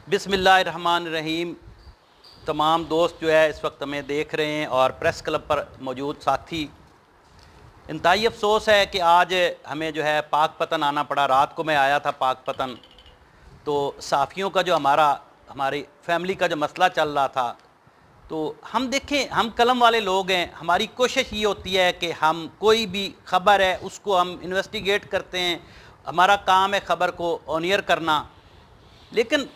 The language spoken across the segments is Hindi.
बिस्मिल्लाहिर्रहमानिर्रहीम। तमाम दोस्त जो है इस वक्त हमें देख रहे हैं और प्रेस क्लब पर मौजूद साथी, इंतहाई अफसोस है कि आज हमें जो है पाकपतन आना पड़ा। रात को मैं आया था पाकपतन, तो साफ़ियों का जो हमारी फैमिली का जो मसला चल रहा था, तो हम देखें, हम कलम वाले लोग हैं। हमारी कोशिश ये होती है कि हम कोई भी ख़बर है उसको हम इन्वेस्टिगेट करते हैं। हमारा काम है ख़बर को ऑनियर करना। लेकिन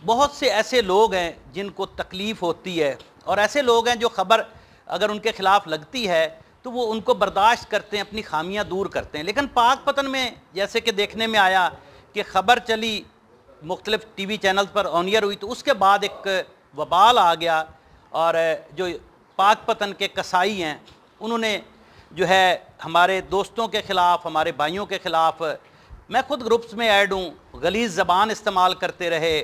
बहुत से ऐसे लोग हैं जिनको तकलीफ़ होती है, और ऐसे लोग हैं जो ख़बर अगर उनके ख़िलाफ़ लगती है तो वो उनको बर्दाश्त करते हैं, अपनी खामियां दूर करते हैं। लेकिन पाकपतन में जैसे कि देखने में आया कि ख़बर चली, मुख्तलिफ़ टीवी चैनल पर ऑनियर हुई, तो उसके बाद एक वबाल आ गया। और जो पाकपतन के कसाई हैं उन्होंने जो है हमारे दोस्तों के ख़िलाफ़, हमारे भाइयों के ख़िलाफ़, मैं ख़ुद ग्रुप्स में ऐड हूँ, गलीज़ ज़बान इस्तेमाल करते रहे,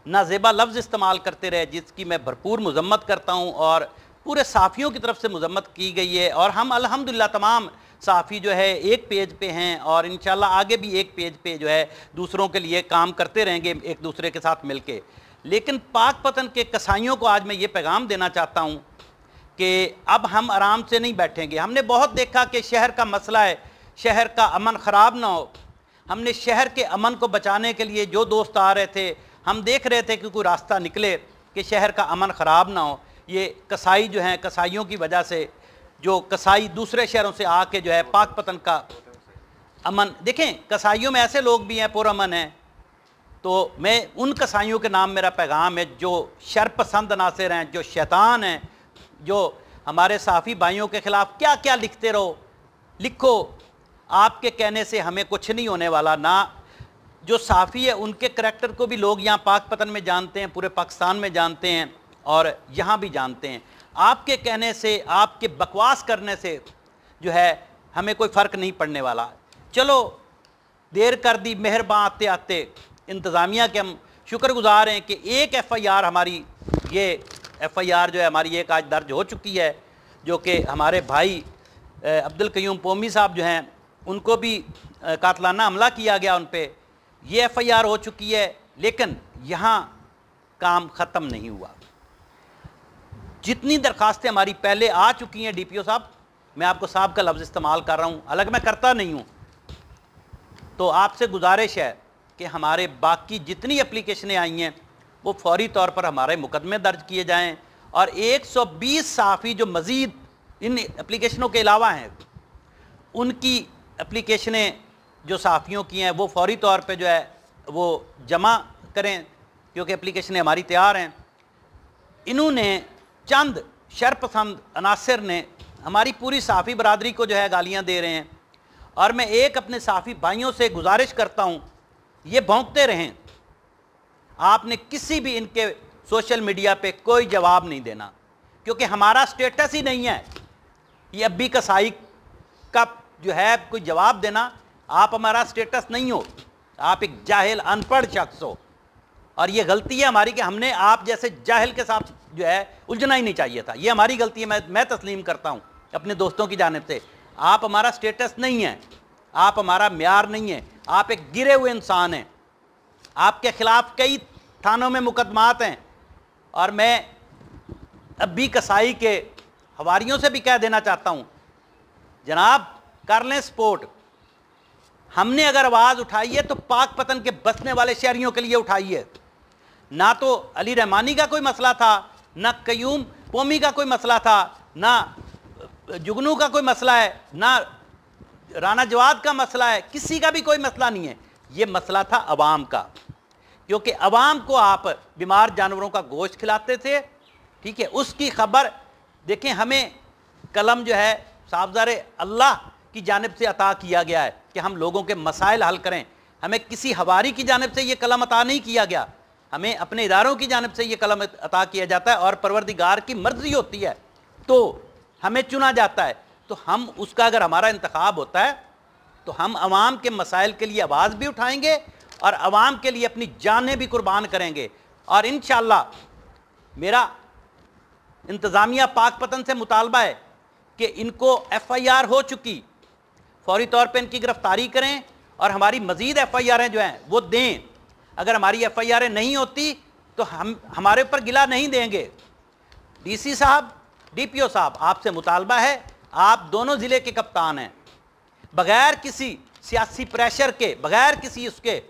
नाज़ेबा लफ्ज़ इस्तेमाल करते रहे, जिसकी मैं भरपूर मज़म्मत करता हूँ और पूरे साफ़ियों की तरफ से मज़म्मत की गई है। और हम अल्हम्दुलिल्लाह तमाम साफ़ी जो है एक पेज पे हैं और इंशाल्लाह आगे भी एक पेज पे जो है दूसरों के लिए काम करते रहेंगे, एक दूसरे के साथ मिल के। लेकिन पाकपतन के कसाईयों को आज मैं ये पैगाम देना चाहता हूँ कि अब हम आराम से नहीं बैठेंगे। हमने बहुत देखा कि शहर का मसला है, शहर का अमन ख़राब ना हो। हमने शहर के अमन को बचाने के लिए जो दोस्त आ रहे थे, हम देख रहे थे कि कोई रास्ता निकले कि शहर का अमन ख़राब ना हो। ये कसाई जो हैं, कसाईयों की वजह से जो कसाई दूसरे शहरों से आके जो है पाकपतन का अमन देखें, कसाईयों में ऐसे लोग भी हैं पुरअमन हैं। तो मैं उन कसाईयों के नाम मेरा पैगाम है जो शरपसंद नासिर हैं, जो शैतान हैं, जो हमारे साफ़ी भाइयों के ख़िलाफ़ क्या क्या लिखते रहो, लिखो, आपके कहने से हमें कुछ नहीं होने वाला। ना जो साफ़ी है उनके करैक्टर को भी लोग यहाँ पाकपतन में जानते हैं, पूरे पाकिस्तान में जानते हैं और यहाँ भी जानते हैं। आपके कहने से, आपके बकवास करने से जो है हमें कोई फ़र्क नहीं पड़ने वाला। चलो देर कर दी, मेहरबान आते आते इंतज़ामिया के हम शुक्रगुज़ार हैं कि एक FIR हमारी, ये FIR जो है हमारी एक आज दर्ज हो चुकी है, जो कि हमारे भाई अब्दुल कयूम पोमी साहब जो हैं उनको भी कातलाना हमला किया गया, उन पर ये FIR हो चुकी है। लेकिन यहाँ काम ख़त्म नहीं हुआ। जितनी दरखास्तें हमारी पहले आ चुकी हैं, DPO साहब, मैं आपको साहब का लफ्ज़ इस्तेमाल कर रहा हूँ, हालांकि मैं करता नहीं हूँ, तो आपसे गुजारिश है कि हमारे बाकी जितनी एप्लीकेशनें आई हैं वो फौरी तौर पर हमारे मुकदमे दर्ज किए जाएं। और 120 साफ़ी जो मज़ीद इन एप्लीकेशनों के अलावा हैं, उनकी एप्लीकेशनें जो साफ़ियों की हैं वो फौरी तौर पे जो है वो जमा करें, क्योंकि एप्लीकेशनें हमारी तैयार हैं। इन्होंने चंद शरपसंद अनासर ने हमारी पूरी साफ़ी बरादरी को जो है गालियाँ दे रहे हैं। और मैं एक अपने साफ़ी भाइयों से गुजारिश करता हूँ, ये भौंकते रहें, आपने किसी भी इनके सोशल मीडिया पे कोई जवाब नहीं देना, क्योंकि हमारा स्टेटस ही नहीं है ये अब्बी कसाई का जो है कोई जवाब देना। आप हमारा स्टेटस नहीं हो, आप एक जाहिल अनपढ़ शख्स हो, और ये गलती है हमारी कि हमने आप जैसे जाहिल के साथ जो है उलझना ही नहीं चाहिए था। ये हमारी गलती है, मैं तस्लीम करता हूँ अपने दोस्तों की जानिब से। आप हमारा स्टेटस नहीं है, आप हमारा म्यार नहीं है, आप एक गिरे हुए इंसान हैं। आपके ख़िलाफ़ कई थानों में मुकदमात हैं, और मैं अब्बी कसाई के हवारियों से भी कह देना चाहता हूँ, जनाब कर लें सपोर्ट। हमने अगर आवाज़ उठाई है तो पाकपतन के बसने वाले शहरियों के लिए उठाई है। ना तो अली रहमानी का कोई मसला था, ना कयूम पोमी का कोई मसला था, ना जुगनू का कोई मसला है, ना राना जवाद का मसला है, किसी का भी कोई मसला नहीं है। ये मसला था अवाम का, क्योंकि अवाम को आप बीमार जानवरों का गोश्त खिलाते थे, ठीक है, उसकी खबर देखें। हमें कलम जो है साहबज़ारे अल्लाह की जानिब से अता किया गया है कि हम लोगों के मसाइल हल करें। हमें किसी हवारी की जानिब से ये कलम अता नहीं किया गया, हमें अपने इदारों की जानिब से ये कलम अता किया जाता है, और परवरदिगार की मर्ज़ी होती है तो हमें चुना जाता है। तो हम उसका, अगर हमारा इंतखाब होता है तो हम अवाम के मसाइल के लिए आवाज़ भी उठाएंगे और अवाम के लिए अपनी जानें भी कुर्बान करेंगे। और इंशाअल्लाह मेरा इंतज़ामिया पाकपतन से मुतालबा है कि इनको FIR हो चुकी, फौरी तौर पर इनकी गिरफ्तारी करें और हमारी मज़ीद FIR जो हैं वो दें। अगर हमारी FIR नहीं होती तो हम हमारे ऊपर गिला नहीं देंगे। DC साहब, DPO साहब, आपसे मुतालबा है, आप दोनों ज़िले के कप्तान हैं, बग़ैर किसी सियासी प्रेशर के, बग़ैर किसी उसके,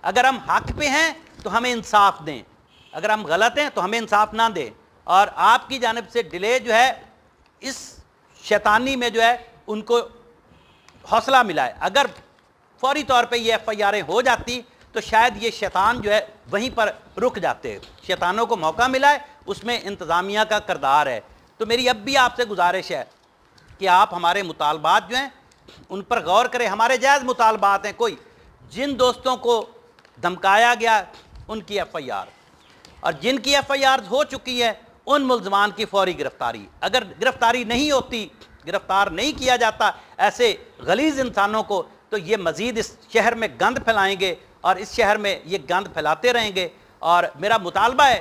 अगर हम हक पे हैं तो हमें इंसाफ दें, अगर हम गलत हैं तो हमें इंसाफ ना दें। और आपकी जानिब से डिले जो है इस शैतानी में जो है उनको हौसला मिला है। अगर फौरी तौर पे ये FIR हो जाती तो शायद ये शैतान जो है वहीं पर रुक जाते। शैतानों को मौका मिला है, उसमें इंतज़ामिया का किरदार है। तो मेरी अब भी आपसे गुजारिश है कि आप हमारे मुतालबात जो हैं उन पर गौर करें। हमारे जायज़ मुतालबात हैं। कोई जिन दोस्तों को धमकाया गया उनकी FIR, और जिनकी FIR हो चुकी है उन मुल्ज़मान की फौरी गिरफ्तारी। अगर गिरफ्तारी नहीं होती, गिरफ्तार नहीं किया जाता ऐसे गलीज़ इंसानों को, तो ये मज़ीद इस शहर में गंद फैलाएंगे और इस शहर में ये गंद फैलाते रहेंगे। और मेरा मुतालबा है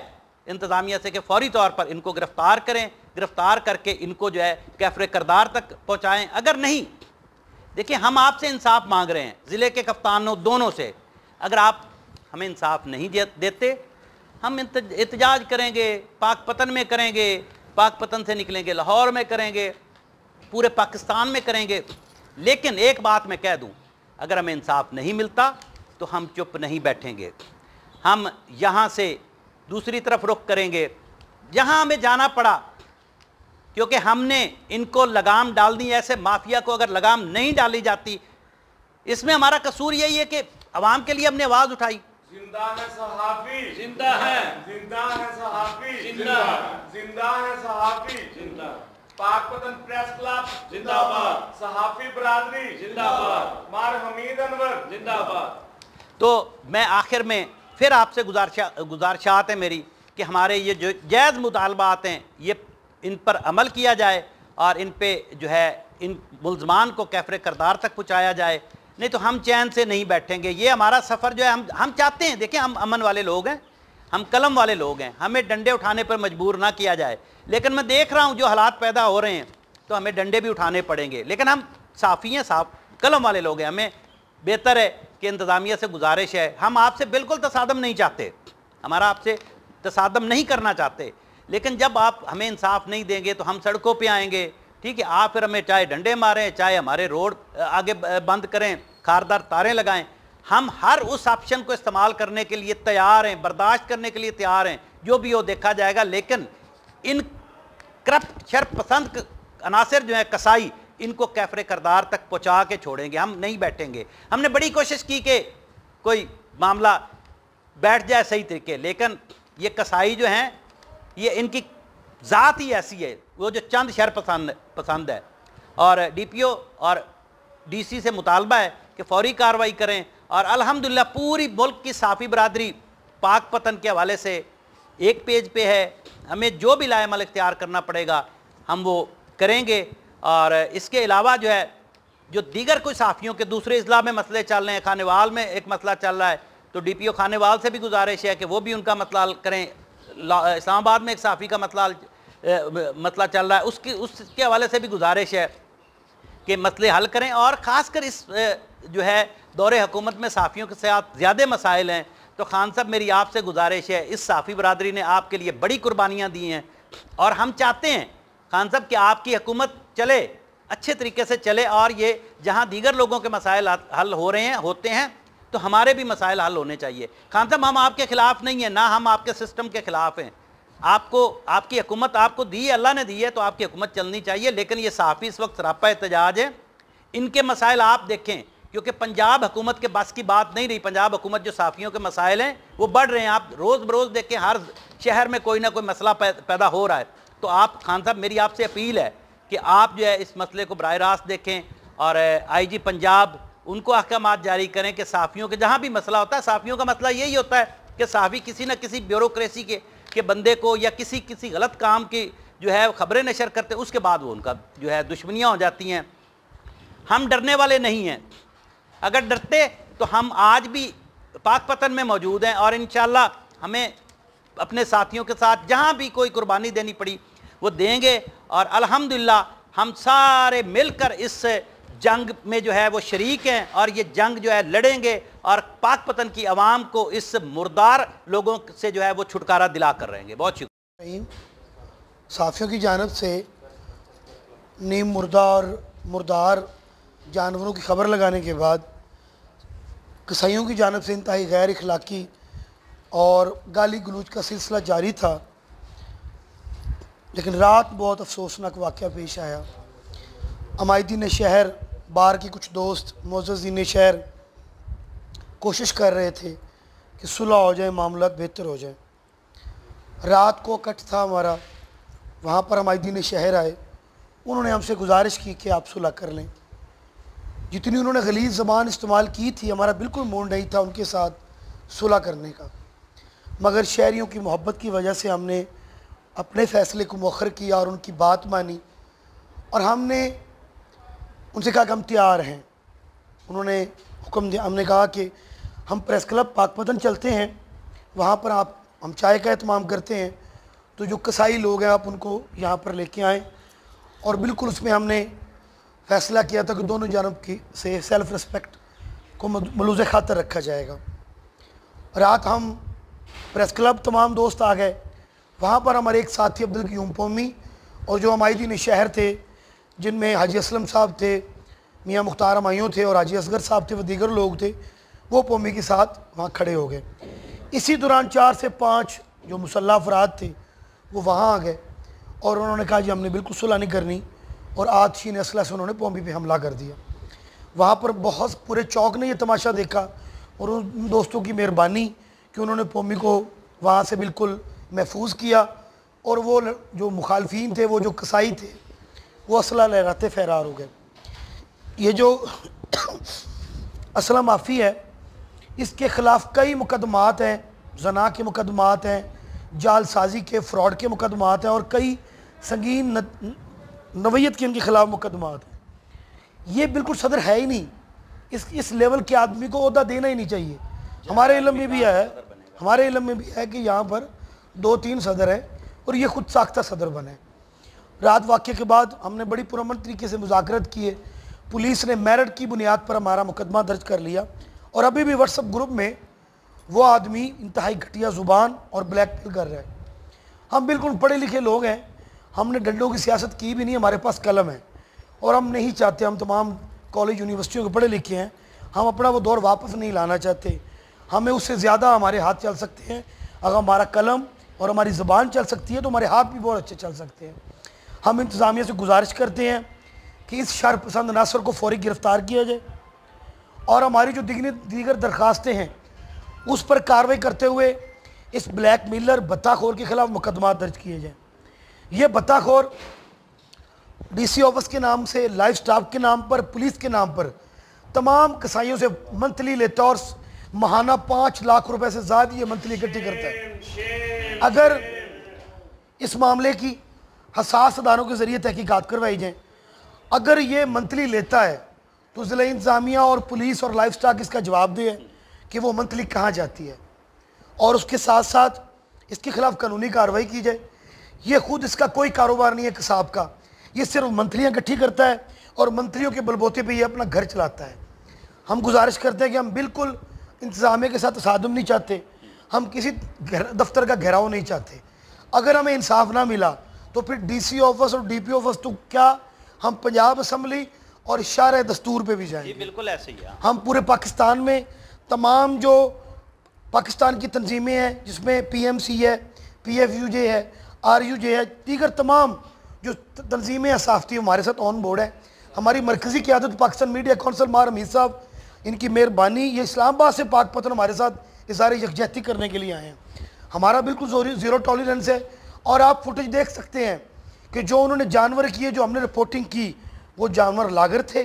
इंतज़ामिया से कि फौरी तौर पर इनको गिरफ़्तार करें, गिरफ़्तार करके इनको जो है कैफ़रे किरदार तक पहुँचाएँ। अगर नहीं, देखिए हम आपसे इंसाफ मांग रहे हैं, ज़िले के कप्तानों दोनों से। अगर आप हमें इंसाफ नहीं देते, हम एहतजाज करेंगे, पाकपतन में करेंगे, पाकपतन से निकलेंगे लाहौर में करेंगे, पूरे पाकिस्तान में करेंगे। लेकिन एक बात मैं कह दूं, अगर हमें इंसाफ नहीं मिलता तो हम चुप नहीं बैठेंगे। हम यहाँ से दूसरी तरफ रुख करेंगे, जहाँ हमें जाना पड़ा, क्योंकि हमने इनको लगाम डाल दी। ऐसे माफिया को अगर लगाम नहीं डाली जाती, इसमें हमारा कसूर यही है कि अवाम के लिए हमने आवाज़ उठाई। जिंदा है सहाफ़ी, जिंदा है, जिंदा है सहाफ़ी, जिंदा, जिंदा है सहाफ़ी, जिंदा, पाकपतन प्रेस क्लब जिंदाबाद, सहाफ़ी बरादरी जिंदाबाद, मार हमीद अनवर जिंदाबाद। तो मैं आखिर में फिर आपसे गुजारिशात है मेरी कि हमारे ये जो जायज़ मुतालबात हैं ये इन पर अमल किया जाए और इन पे जो है इन मुल्ज़मान को कैफ़रे किरदार तक पहुँचाया जाए। नहीं तो हम चैन से नहीं बैठेंगे। ये हमारा सफ़र जो है हम चाहते हैं, देखिए हम अमन वाले लोग हैं, हम कलम वाले लोग हैं, हमें डंडे उठाने पर मजबूर ना किया जाए। लेकिन मैं देख रहा हूँ जो हालात पैदा हो रहे हैं तो हमें डंडे भी उठाने पड़ेंगे। लेकिन हम साफ़ी हैं, साफ कलम वाले लोग हैं। हमें बेहतर है कि इंतज़ामिया से गुजारिश है, हम आपसे बिल्कुल तसादम नहीं चाहते, हमारा आपसे तसादम नहीं करना चाहते। लेकिन जब आप हमें इंसाफ नहीं देंगे तो हम सड़कों पे आएंगे, ठीक है। आप फिर हमें चाहे डंडे मारें, चाहे हमारे रोड आगे बंद करें, खारदार तारें लगाएं, हम हर उस ऑप्शन को इस्तेमाल करने के लिए तैयार हैं, बर्दाश्त करने के लिए तैयार हैं। जो भी हो देखा जाएगा। लेकिन इन करप्ट शर पसंद अनासर जो है कसाई, इनको कैफ़रे किरदार तक पहुँचा के छोड़ेंगे, हम नहीं बैठेंगे। हमने बड़ी कोशिश की कि कोई मामला बैठ जाए सही तरीके, लेकिन ये कसाई जो हैं ये इनकी ज़ात ही ऐसी है, वो जो चंद शर पसंद है। और DPO और DC से मुतालबा है कि फौरी कार्रवाई करें। और अल्हम्दुलिल्लाह पूरी मुल्क की साफ़ी बरादरी पाकपतन के हवाले से एक पेज पे है। हमें जो भी लाएमल इख्तियार करना पड़ेगा हम वो करेंगे। और इसके अलावा जो है जो दीगर कोई साफ़ियों के दूसरे अजला में मसले चल रहे हैं, खानेवाल में एक मसला चल रहा है, तो DPO खानेवाल से भी गुजारिश है कि वो भी उनका मसला करें। इस्लामाबाद में एक साफ़ी का मसला चल रहा है, उसके हवाले से भी गुजारिश है कि मसले हल करें। और ख़ासकर इस जो है दौरे हुकूमत में साफ़ियों के साथ ज़्यादा मसाइल हैं। तो खान साहब मेरी आपसे गुजारिश है, इस साफ़ी बरादरी ने आपके लिए बड़ी कुर्बानियाँ दी हैं और हम चाहते हैं खान साहब कि आपकी हुकूमत चले, अच्छे तरीके से चले। और ये जहाँ दीगर लोगों के मसाइल हल हो रहे हैं, होते हैं, तो हमारे भी मसाइल हल होने चाहिए। खान साहब हम आपके ख़िलाफ़ नहीं हैं, ना हम आपके सिस्टम के ख़िलाफ़ हैं। आपको आपकी हुकूमत आपको दी है, अल्लाह ने दी है, तो आपकी हुकूमत चलनी चाहिए। लेकिन ये साफ़ी इस वक्त सरापा एहतजाज है, इनके मसाइल आप देखें, क्योंकि पंजाब हुकूमत के बस की बात नहीं रही। पंजाब हुकूमत जो साफ़ियों के मसाइल हैं वो बढ़ रहे हैं, आप रोज़ बरोज़ देखें, हर शहर में कोई ना कोई मसला पैदा हो रहा है। तो आप खान साहब मेरी आपसे अपील है कि आप जो है इस मसले को बराह रास्त देखें और IG पंजाब उनको अहकामात जारी करें कि साफ़ियों के जहाँ भी मसला होता है, साफ़ियों का मसला यही होता है कि साफ़ी किसी न किसी ब्यूरोक्रेसी के बंदे को या किसी गलत काम की जो है ख़बरें नशर करते, उसके बाद वो उनका जो है दुश्मनियाँ हो जाती हैं। हम डरने वाले नहीं हैं, अगर डरते तो हम आज भी पाकपतन में मौजूद हैं और इंशाअल्लाह हमें अपने साथियों के साथ जहाँ भी कोई कुर्बानी देनी पड़ी वो देंगे। और अल्हम्दुलिल्लाह हम सारे मिलकर इस जंग में जो है वो शरीक हैं और ये जंग जो है लड़ेंगे और पाकपतन की आवाम को इस मुर्दार लोगों से जो है वो छुटकारा दिला कर रहेंगे। बहुत शुक्रिया। साफियों की जानब से नीम मुर्दा और मुर्दार जानवरों की खबर लगाने के बाद कसाईयों की जानब से इंतहाई गैर अखलाकी और गाली गलूज का सिलसिला जारी था, लेकिन रात बहुत अफसोसनाक वाक़या पेश आया। अमायदीन शहर बार के कुछ दोस्त मोअज़्ज़ीन शहर कोशिश कर रहे थे कि सुलह हो जाए, मामला बेहतर हो जाए। रात को कट था हमारा, वहाँ पर अमायदीन शहर आए, उन्होंने हमसे गुजारिश की कि आप सुलह कर लें। जितनी उन्होंने गलीज़ ज़बान इस्तेमाल की थी, हमारा बिल्कुल मूड नहीं था उनके साथ सुलह करने का, मगर शहरियों की मोहब्बत की वजह से हमने अपने फ़ैसले को मौखर किया और उनकी बात मानी और हमने उनसे कहा कि हम तैयार हैं। उन्होंने हुक्म दिया, हमने कहा कि हम प्रेस क्लब पाकपतन चलते हैं, वहाँ पर हम चाय का एहतमाम करते हैं, तो जो कसाई लोग हैं आप उनको यहाँ पर लेके आएँ। और बिल्कुल उसमें हमने फ़ैसला किया था कि दोनों जानब की से सेल्फ़ रिस्पेक्ट को मलूज़ खातर रखा जाएगा। रात हम प्रेस क्लब तमाम दोस्त आ गए, वहाँ पर हमारे एक साथी अब्दुल क़य्यूम पोमी और जो अमायदीन शहर थे, जिनमें हाजी असलम साहब थे, मियाँ मुख्तार हमायूं थे और हाजी असगर साहब थे, व दीगर लोग थे, वो पोमी के साथ वहाँ खड़े हो गए। इसी दौरान 4 से 5 जो मुसल्लह अफराद थे वो वहाँ आ गए और उन्होंने कहा जी हमने बिल्कुल सुलह नहीं करनी, और आतशीन असला से उन्होंने पोमी पे हमला कर दिया। वहाँ पर बहुत पूरे चौक ने ये तमाशा देखा और उन दोस्तों की मेहरबानी कि उन्होंने पोमी को वहाँ से बिल्कुल महफूज किया, और वो जो मुखालफीन थे, वो जो कसाई थे, वो असला लहराते फरार हो गए। ये जो असला माफ़ी है, इसके ख़िलाफ़ कई मुकदमात हैं, जना के मुकदमात हैं, जालसाजी के फ्रॉड के मुकदमात हैं और कई संगीन नवैयत के इनके ख़िलाफ़ मुकदमात हैं। ये बिल्कुल सदर है ही नहीं, इस लेवल के आदमी को ओहदा देना ही नहीं चाहिए। हमारे इल्म में भी है कि यहाँ पर 2-3 सदर हैं और ये खुद साख्ता सदर बने। रात वाक़े के बाद हमने बड़ी पुरअमन तरीके से मुज़ाकरत किए, पुलिस ने मेरिट की बुनियाद पर हमारा मुकदमा दर्ज कर लिया और अभी भी व्हाट्सएप ग्रुप में वो आदमी इंतहाई घटिया ज़ुबान और ब्लैकमेल कर रहा है। हम बिल्कुल पढ़े लिखे लोग हैं, हमने डंडों की सियासत की भी नहीं, हमारे पास कलम है और हम नहीं चाहते, हम तमाम कॉलेज यूनिवर्सिटियों के पढ़े लिखे हैं, हम अपना वो दौर वापस नहीं लाना चाहते। हमें उससे ज़्यादा हमारे हाथ चल सकते हैं, अगर हमारा कलम और हमारी ज़बान चल सकती है तो हमारे हाथ भी बहुत अच्छे चल सकते हैं। हम इंतज़ामिया से गुजारिश करते हैं कि इस शर पसंद नासर को फौरी गिरफ़्तार किया जाए और हमारी जो दीगर दरख्वास्तें हैं उस पर कार्रवाई करते हुए इस ब्लैक मेलर बत्ताखोर के ख़िलाफ़ मुकदमा दर्ज किए जाएँ। ये बत्ताखोर DC ऑफिस के नाम से, लाइफ स्टाफ के नाम पर, पुलिस के नाम पर तमाम कसाईयों से मंथली लेता और महाना 5 लाख रुपए से ज़्यादा ये मंथली इकट्ठी करता है। अगर इस मामले की हसास अदारों के ज़रिए तहकीकात करवाई जाए, अगर ये मंथली लेता है तो ज़िला इंतज़ामिया और पुलिस और लाइफ स्टाफ इसका जवाब दे कि वो मंथली कहाँ जाती है और उसके साथ साथ इसके ख़िलाफ़ कानूनी कार्रवाई की जाए। ये खुद इसका कोई कारोबार नहीं है कसाब का, ये सिर्फ मंथलियाँ इकट्ठी करता है और मंथलियों के बलबोते पे ये अपना घर चलाता है। हम गुजारिश करते हैं कि हम बिल्कुल इंतज़ामिया के साथ तसादुम नहीं चाहते, हम किसी दफ्तर का घेराव नहीं चाहते। अगर हमें इंसाफ ना मिला तो फिर DC ऑफिस और DP ऑफिस तो क्या, हम पंजाब असम्बली और इशारा दस्तूर पे भी जाएंगे। बिल्कुल ऐसे ही है। हम पूरे पाकिस्तान में तमाम जो पाकिस्तान की तंजीमें हैं, जिसमें PMC है, PFUJ है, RUJ है, दीगर तमाम जो तंजीमें हैं सहाफ़ती हमारे साथ ऑन बोर्ड है। हमारी मरकज़ी क़यादत पाकिस्तान मीडिया कौंसिल मार हमीद साहब, इनकी मेहरबानी, ये इस्लामाबाद से पाकपतन हमारे साथ इज़हार यकजहती करने के लिए आए हैं। हमारा बिल्कुल ज़ीरो टॉलरेंस है और आप फुटेज देख सकते हैं कि जो उन्होंने जानवर किए, जो हमने रिपोर्टिंग की, वो जानवर लागर थे,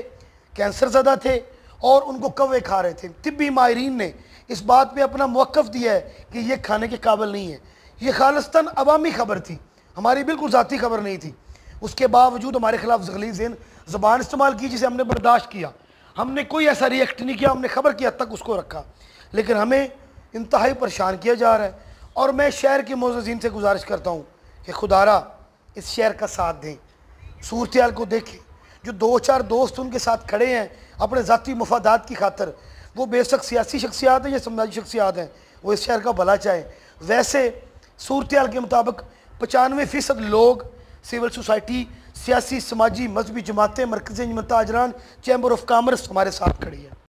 कैंसर ज़दा थे और उनको कौवे खा रहे थे। तिब्बी माहिरीन ने इस बात पे अपना मौक़िफ़ दिया है कि ये खाने के काबिल नहीं है। ये खालिस्तान अवामी खबर थी, हमारी बिल्कुल ज़ाती खबर नहीं थी। उसके बावजूद हमारे ख़िलाफ़ गलीज़ ज़बान इस्तेमाल की, जिसे हमने बर्दाश्त किया। हमने कोई ऐसा रिएक्ट नहीं किया, हमने खबर की हद तक उसको रखा, लेकिन हमें इंतहाई परेशान किया जा रहा है। और मैं शहर के मोअज़्ज़ीन से गुजारिश करता हूँ कि खुदारा इस शहर का साथ दें, सूरत हाल को देखें। जो 2-4 दोस्त उनके साथ खड़े हैं अपने ज़ाती मफादात की खातर, वो बेशक सियासी शख्सियात हैं या समाजी शख्सियात हैं, वो इस शहर का भला चाहे। वैसे सूरत हाल के मुताबिक 95% लोग सिविल सोसाइटी, सियासी, समाजी, मजहबी जमातें, मरकज़ी अंजुमन ताजरान, चैम्बर ऑफ कॉमर्स हमारे साथ खड़ी है।